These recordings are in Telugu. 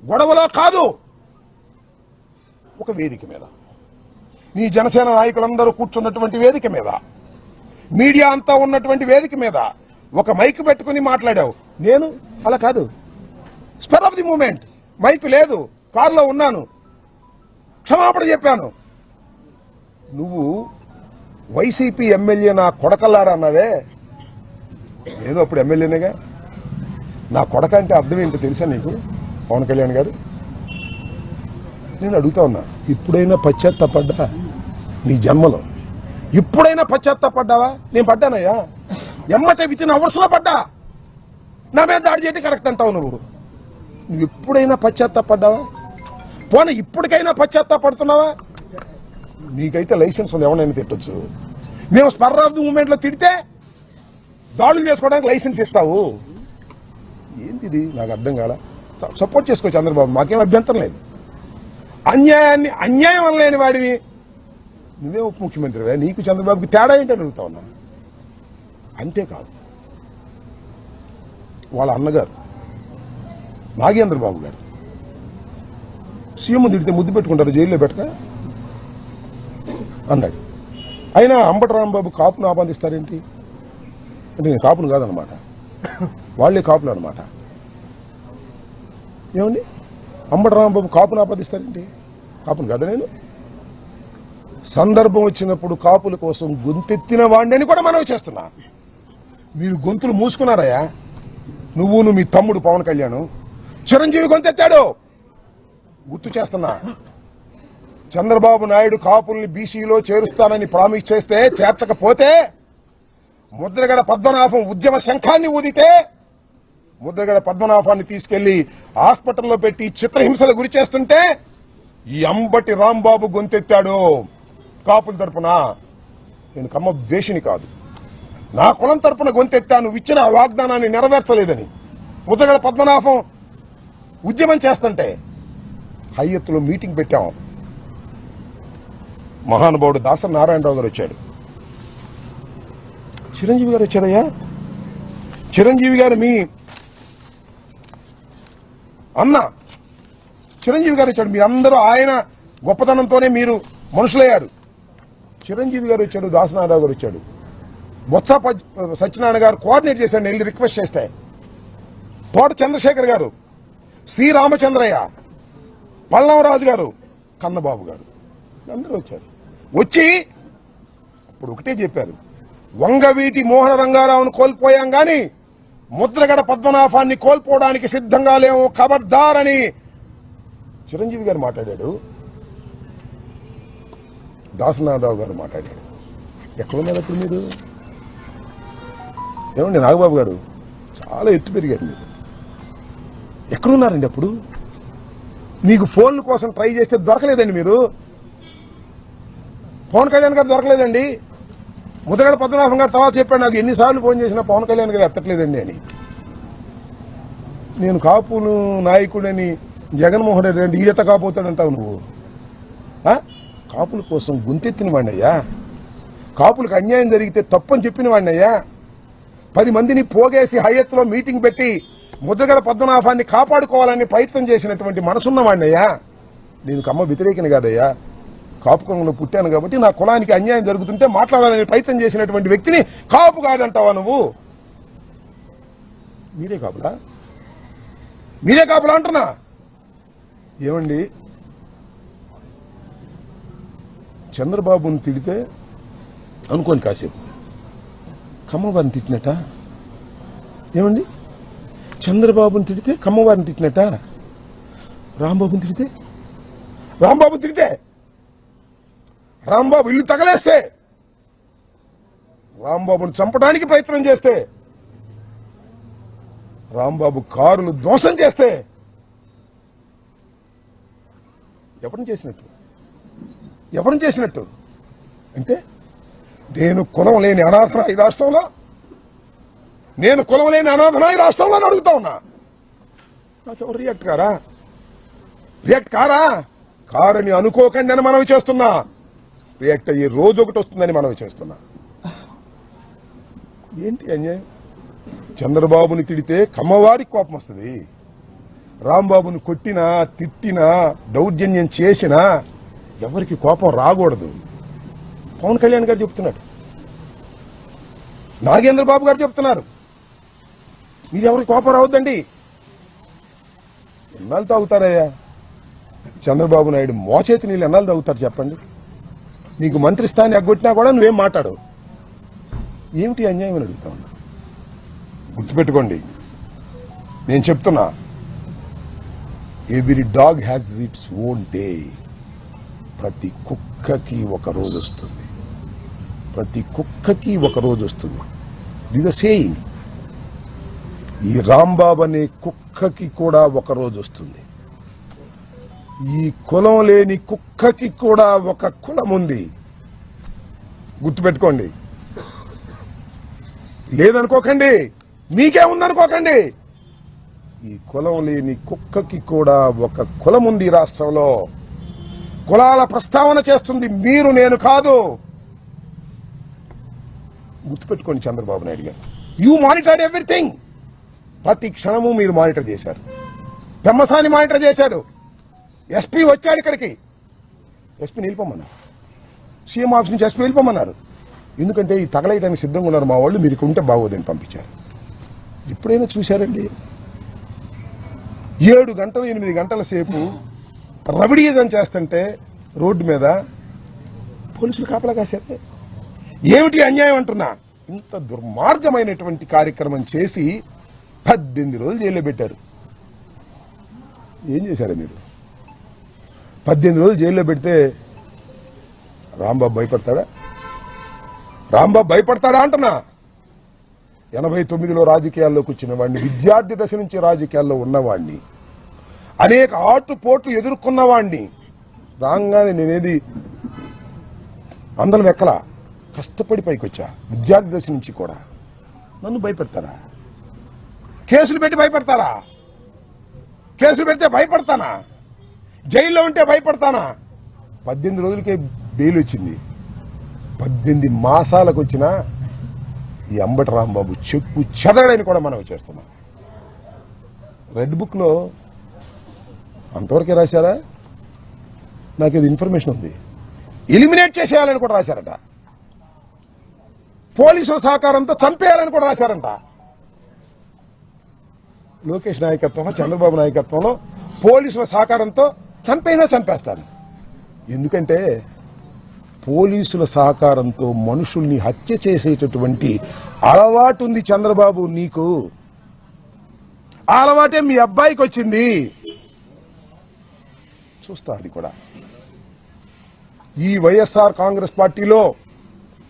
గొడవలో కాదు, ఒక వేదిక మీద, నీ జనసేన నాయకులందరూ కూర్చున్నటువంటి వేదిక మీద, మీడియా అంతా ఉన్నటువంటి వేదిక మీద ఒక మైక్ పెట్టుకుని మాట్లాడావు. నేను అలా కాదు, స్పెర్ ఆఫ్ ది మూమెంట్, మైక్ లేదు, కారులో ఉన్నాను, క్షమాపణ చెప్పాను. నువ్వు వైసీపీ ఎమ్మెల్యే నా కొడకల్లారా అన్నావే, నేను అప్పుడు ఎమ్మెల్యేనేగా. నా కొడక అంటే అర్థం ఏంటో తెలుసా నీకు పవన్ కళ్యాణ్ గారు? నేను అడుగుతా ఉన్నా, ఇప్పుడైనా పశ్చాత్తాపడ్డా నీ జన్మలో? ఇప్పుడైనా పశ్చాత్తాపడ్డావా? నేను పడ్డానయ్యా, ఎమ్మటే వితిన్ అవర్స్ లో పడ్డా. నా మీద దాడి చేయడం కరెక్ట్ అంటావు నువ్వు ఎప్పుడైనా పశ్చాత్తాపడ్డావా? పోనీ ఇప్పటికైనా పశ్చాత్తాపడుతున్నావా? నీకైతే లైసెన్స్ ఉంది, ఎవరైనా తిట్టొచ్చు. మేము స్పర్ ఆఫ్ ది మూమెంట్ లో తిడితే దాడులు చేసుకోవడానికి లైసెన్స్ ఇస్తావు. ఏంటిది నాకు అర్థం కాల. సపోర్ట్ చేసుకో చంద్రబాబు, మాకేం అభ్యంతరం లేదు. అన్యాయం అనలేని వాడివి నువ్వే ఉప ముఖ్యమంత్రివే, నీకు చంద్రబాబుకి తేడా ఏంటని అడుగుతా ఉన్నా. అంతేకాదు, వాళ్ళ అన్నగారు నాగేంద్రబాబు గారు సీఎం తిడితే ముద్దు పెట్టుకుంటారు, జైల్లో పెట్టక అన్నాడు. అయినా అంబటి రాంబాబు కాపును ఆపాదిస్తారేంటి అంటే నేను కాపును కాదనమాట, వాళ్లే కాపులు అనమాట. ఏమండి, అంబటి రాంబాబు కాపును ఆపాదిస్తారేంటి? కాపును కాదా నేను? సందర్భం వచ్చినప్పుడు కాపుల కోసం గొంతెత్తిన వాడిని కూడా మనవి చేస్తున్నా. మీరు గొంతులు మూసుకున్నారయ్యా. నువ్వు మీ తమ్ముడు పవన్ కళ్యాణ్, చిరంజీవి గొంతెత్తాడు, గుర్తు చేస్తున్నా. చంద్రబాబు నాయుడు కాపుల్ని బీసీలో చేరుస్తానని ప్రామిస్ చేస్తే, చేర్చకపోతే ముద్రగడ పద్మనాభం ఉద్యమ శంఖాన్ని ఊదితే, ముద్రగడ పద్మనాభాన్ని తీసుకెళ్లి హాస్పిటల్లో పెట్టి చిత్రహింసలు గురి చేస్తుంటే ఈ అంబటి రాంబాబు గొంతెత్తాడు కాపుల తరపున. నేను కమ్మ ద్వేషిని కాదు, నా కులం తరపున గొంతెత్తాను. ఇచ్చిన వాగ్దానాన్ని నెరవేర్చలేదని ముద్రగడ పద్మనాభం ఉద్యమం చేస్తుంటే హైయత్తులో మీటింగ్ పెట్టాం. మహానుభావుడు దాసరి నారాయణరావు గారు వచ్చాడు, చిరంజీవి గారు వచ్చారయ్యా. చిరంజీవి గారు మీ అన్న చిరంజీవి గారు వచ్చాడు. మీ అందరూ ఆయన గొప్పతనంతోనే మీరు మనుషులయ్యారు. చిరంజీవి గారు వచ్చాడు, దాసనారాయణ గారు వచ్చాడు, బొత్స సత్యనారాయణ గారు కోఆర్డినేట్ చేశాడు. వెళ్ళి రిక్వెస్ట్ చేస్తే తోట చంద్రశేఖర్ గారు, శ్రీరామచంద్రయ్య, పల్లవరాజు గారు, కన్నబాబు గారు అందరూ వచ్చారు. వచ్చి ఇప్పుడు ఒకటే చెప్పారు, వంగవీటి మోహన రంగారావును కోల్పోయాం గాని ముద్రగడ పద్మనాభాన్ని కోల్పోవడానికి సిద్ధంగా లేవు, ఖబర్దారని చిరంజీవి గారు మాట్లాడాడు, దాసనారాయణరావు గారు మాట్లాడాడు. ఎక్కడున్నారు అప్పుడు మీరు? ఏమండి నాగబాబు గారు, చాలా ఎత్తు పెరిగారు మీరు. ఎక్కడున్నారండి అప్పుడు? మీకు ఫోన్ల కోసం ట్రై చేస్తే దొరకలేదండి మీరు. పవన్ కళ్యాణ్ గారు దొరకలేదండి. ముద్రగడ పద్మనాభం గారు తర్వాత చెప్పాడు నాకు, ఎన్నిసార్లు ఫోన్ చేసినా పవన్ కళ్యాణ్ గారు ఎత్తట్లేదండి అని. నేను కాపులు నాయకుడని జగన్మోహన్ రెడ్డి ఈడట కాపోతాడంటావు నువ్వు. కాపుల కోసం గొంతెత్తిన వాడినయ్యా, కాపులకు అన్యాయం జరిగితే తప్పని చెప్పిన వాడినయ్యా. 10 మందిని పోగేసి హయత్తులో మీటింగ్ పెట్టి ముద్రగడ పద్మనాభాన్ని కాపాడుకోవాలని ప్రయత్నం చేసినటువంటి మనసున్న వాడినయ్యా. నేను కమ్మ వ్యతిరేకిని కాదయ్యా, కాపు కులంలో పుట్టాను కాబట్టి నా కులానికి అన్యాయం జరుగుతుంటే మాట్లాడాలని ప్రయత్నం చేసినటువంటి వ్యక్తిని కాపు కాదంటావా నువ్వు? మీరే కాపులా? మీరే కాపులా అంటున్నా. ఏమండి, చంద్రబాబుని తిడితే అనుకోని కాసేపు కమ్మవారిని తిట్టినట్ట. ఏమండి, చంద్రబాబుని తిడితే కమ్మవారిని తిట్టినట్ట. రాంబాబుని తిడితే రాంబాబు ఇల్లు తగలేస్తే, రాంబాబుని చంపడానికి ప్రయత్నం చేస్తే, రాంబాబు కారులు ధ్వంసం చేస్తే ఎవరిని చేసినట్టు అంటే నేను కులం లేని అనాథన ఈ రాష్ట్రంలో, నేను కులం లేని అనాథన ఈ రాష్ట్రంలో అని అడుగుతా ఉన్నా. నాకెవరు రియాక్ట్ కారా? కారని అనుకోకండి అని మనవి చేస్తున్నా. రియాక్ట్ అయ్యే రోజు ఒకటి వస్తుందని మనవి చేస్తున్నా. ఏంటి అన్యాయం? చంద్రబాబుని తిడితే కమ్మవారికి కోపం వస్తుంది, రాంబాబుని కొట్టినా తిట్టినా దౌర్జన్యం చేసినా ఎవరికి కోపం రాకూడదు. పవన్ కళ్యాణ్ గారు చెప్తున్నాడు, నాగేంద్ర బాబు గారు చెప్తున్నారు, మీరు ఎవరికి కోపం రావద్దండి. ఎన్నాళ్ళు తాగుతారయ్యా చంద్రబాబు నాయుడు మోచేతి నీళ్ళు ఎన్నాళ్ళు తాగుతారు చెప్పండి? నీకు మంత్రి స్థానం ఎగ్గొట్టినా కూడా నువ్వేం మాట్లాడు. ఏమిటి అన్యాయం అని అడుగుతా ఉన్నా. గుర్తుపెట్టుకోండి, నేను చెప్తున్నా, every dog has its own day. ప్రతి కుక్కకి ఒక రోజు వస్తుంది, ప్రతి కుక్కకి ఒక రోజు వస్తుంది. This the saying. ఈ రాంబాబు అనే కుక్కకి కూడా ఒక రోజు వస్తుంది. ఈ కులం లేని కుక్కకి కూడా ఒక కులం ఉంది. గుర్తుపెట్టుకోండి. లేదనుకోకండి, మీకే ఉందనుకోకండి. ఈ కులం లేని కుక్కకి కూడా ఒక కులం ఉంది ఈ రాష్ట్రంలో. కులాల ప్రస్తావన చేస్తుంది మీరు, నేను కాదు. గుర్తుపెట్టుకోండి చంద్రబాబు నాయుడు గారు. You monitored everything. ప్రతి క్షణము మీరు మానిటర్ చేశారు. పెమ్మసాని మానిటర్ చేశాడు. ఎస్పీ వచ్చాడు ఇక్కడికి, ఎస్పీని వెళ్ళిపోమన్నారు. సీఎం ఆఫీస్ నుంచి ఎస్పీ వెళ్ళిపోమన్నారు. ఎందుకంటే ఈ తగలేయడానికి సిద్ధంగా ఉన్నారు మా వాళ్ళు, మీరు ఉంటే బాగోదని పంపించారు. ఎప్పుడైనా చూశారండి 7 గంటలు 8 గంటల సేపు రవిడీజం చేస్తుంటే రోడ్డు మీద పోలీసులు కాపలా కాశారు. ఏమిటి అన్యాయం అంటున్నా. ఇంత దుర్మార్గమైనటువంటి కార్యక్రమం చేసి 18 రోజులు జైల్లో పెట్టారు. ఏం చేశారు మీరు? 18 రోజులు జైల్లో పెడితే రాంబాబు భయపడతాడా? రాంబాబు భయపడతాడా అంటున్నా. 89లో రాజకీయాల్లోకి వచ్చిన వాడిని, విద్యార్థి దశ నుంచి రాజకీయాల్లో ఉన్నవాడిని, అనేక ఆటుపోట్లు ఎదుర్కొన్నవాడిని. రాగానే నేనేది అందరం ఎక్కలా, కష్టపడి పైకి వచ్చా. విద్యార్థి దశ నుంచి కూడా నన్ను భయపెడతారా? కేసులు పెట్టి భయపెడతారా? కేసులు పెడితే భయపడతానా? జైల్లో ఉంటే భయపడతానా? 18 రోజులకే బెయిల్ వచ్చింది. 18 మాసాలకు వచ్చిన ఈ అంబటి రాంబాబు చెక్కు చెదరడని కూడా మనం చేస్తున్నాం. రెడ్ బుక్ లో అంతవరకే రాశారా? నాకు ఇది ఇన్ఫర్మేషన్ ఉంది. ఎలిమినేట్ చేసేయాలని కూడా రాశారట. పోలీసుల సహకారంతో చంపేయాలని కూడా రాశారంట. లోకేష్ నాయకత్వంలో, చంద్రబాబు నాయకత్వంలో పోలీసుల సహకారంతో చంపైనా చంపేస్తాను. ఎందుకంటే పోలీసుల సహకారంతో మనుషుల్ని హత్య చేసేటటువంటి అలవాటు ఉంది చంద్రబాబు నీకు. ఆ అలవాటే మీ అబ్బాయికి వచ్చింది. చూస్తా అది కూడా. ఈ వైఎస్ఆర్ కాంగ్రెస్ పార్టీలో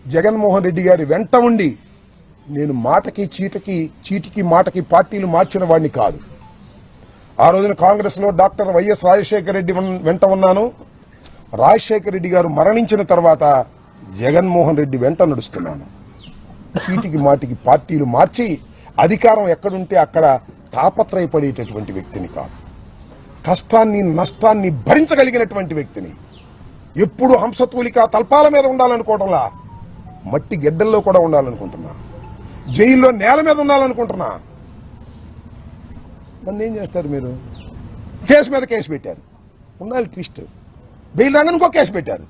జగన్మోహన్ రెడ్డి గారి వెంట ఉండి నేను మాటకి చీటికి మాటకి పార్టీలు మార్చిన వాడిని కాదు. ఆ రోజున కాంగ్రెస్ లో డాక్టర్ వైఎస్ రాజశేఖర రెడ్డి వెంట ఉన్నాను. రాజశేఖర రెడ్డి గారు మరణించిన తర్వాత జగన్మోహన్ రెడ్డి వెంట నడుస్తున్నాను. చీటికి మాటికి పార్టీలు మార్చి అధికారం ఎక్కడుంటే అక్కడ తాపత్రయపడేటటువంటి వ్యక్తిని కాదు. కష్టాన్ని నష్టాన్ని భరించగలిగినటువంటి వ్యక్తిని. ఎప్పుడు హంసతూలిక తల్పాల మీద ఉండాలనుకోవడంలా మట్టి గెడ్డల్లో కూడా ఉండాలనుకుంటున్నా. జైల్లో నేల మీద ఉండాలనుకుంటున్నా. నన్ను ఏం చేస్తారు మీరు? కేసు మీద కేసు పెట్టారు. ఉండాలి ట్విస్ట్. బెయిల్ రాగానే ఇంకో కేసు పెట్టారు.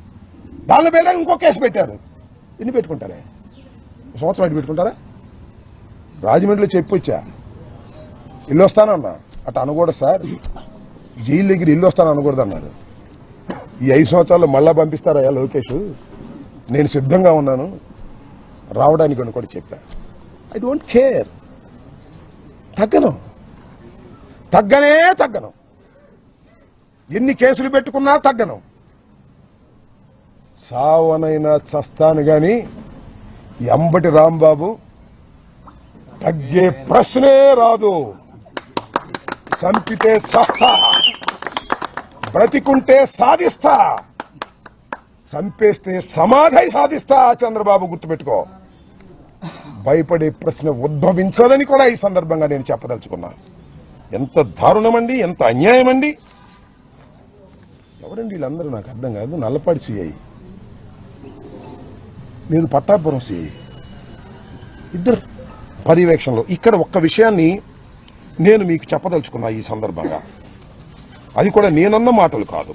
దానిలో బెయిల్ రాగా ఇంకో కేసు పెట్టారు. ఎన్ని పెట్టుకుంటారే? సంవత్సరం అటు పెట్టుకుంటారా? రాజమండ్రిలో చెప్పొచ్చా ఇల్లు వస్తానన్నా. అటు అనకూడదు సార్, జైలు దగ్గర ఇల్లు వస్తాను అనకూడదు అన్నారు. ఈ 5 సంవత్సరాల్లో మళ్ళా పంపిస్తారా లోకేష్? నేను సిద్ధంగా ఉన్నాను రావడానికి అని కూడా చెప్పా. I don't care. తగ్గను. ఎన్ని కేసులు పెట్టుకున్నా తగ్గను. సావనైనా చస్తాను గాని ఈ అంబటి రాంబాబు తగ్గే ప్రశ్నే రాదు. చంపితే చస్తా, బ్రతికుంటే సాధిస్తా, చంపేస్తే సమాధి సాధిస్తా. చంద్రబాబు గుర్తుపెట్టుకో. భయపడే ప్రశ్న ఉద్భవించదని కూడా ఈ సందర్భంగా నేను చెప్పదలుచుకున్నాను. ఎంత దారుణమండి, ఎంత అన్యాయమండి. ఎవరండి వీళ్ళందరూ? నాకు అర్థం కాదు. నల్లపాడి సిఐ లేదు, పట్టాపురం సిఐ, ఇద్దరు పర్యవేక్షణలో. ఇక్కడ ఒక్క విషయాన్ని నేను మీకు చెప్పదలుచుకున్నా ఈ సందర్భంగా, అది కూడా నేనన్న మాటలు కాదు.